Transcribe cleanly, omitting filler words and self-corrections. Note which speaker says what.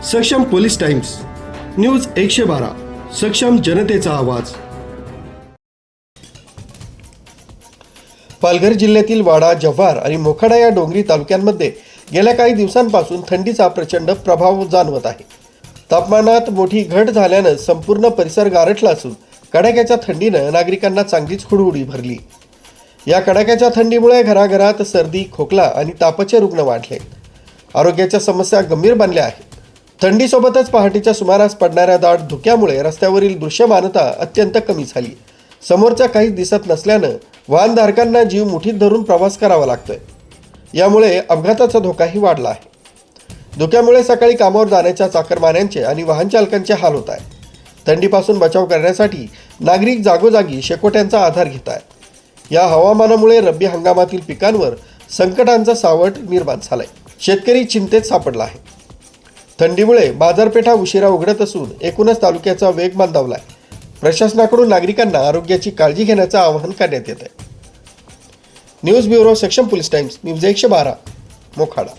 Speaker 1: सक्षम police times, news 112, सक्षम जनतेचा आवाज। पालघर जिल्ह्यातील वाडा, जव्हार आणि मोखाडा या डोंगरी तालुक्यांमध्ये गेल्या काही दिवसांपासून थंडीचा प्रचंड प्रभाव जाणवत आहे। तापमानात मोठी घट झाल्यानं संपूर्ण परिसर गारठला असून कडाक्याच्या थंडीनं नागरिकांना चांगलीच हुडहुडी भरली। या कडाक्याच्या थंडीमुळे घराघरात सर्दी, खोकला आणि तापाचे रुग्ण वाढले। आरोग्याच्या समस्या गंभीर बनल्या आहेत। थंडीसोबतच पहाटेच्या सुमारास पडणाऱ्या दाट धुक्यामुळे रस्त्यावरील दृश्यमानता अत्यंत कमी झाली। समोरच्या काहीच दिसत नसल्यानं वाहनधारकांना जीव मुठीत धरून प्रवास करावा लागतोय। यामुळे अपघाताचा धोकाही वाढला आहे। धुक्यामुळे सकाळी कामावर जाण्याच्या चाकरमान्यांचे आणि वाहन चालकांचे हाल होत आहे। थंडीपासून बचाव करण्यासाठी नागरिक जागोजागी शेकोट्यांचा आधार घेत आहेत। या हवामानामुळे रब्बी हंगामातील पिकांवर संकटांचा सावट निर्माण झालाय। शेतकरी चिंतेत सापडला आहे। थंडीमुळे बाजारपेठा उशिरा उघडत असून एकूणच तालुक्याचा वेग मंदावलाय। प्रशासनाकडून नागरिकांना आरोग्याची काळजी घेण्याचं आवाहन करण्यात येत आहे। न्यूज ब्युरो, सक्षम पोलीस टाइम्स, न्यूज 112, मोखाडा।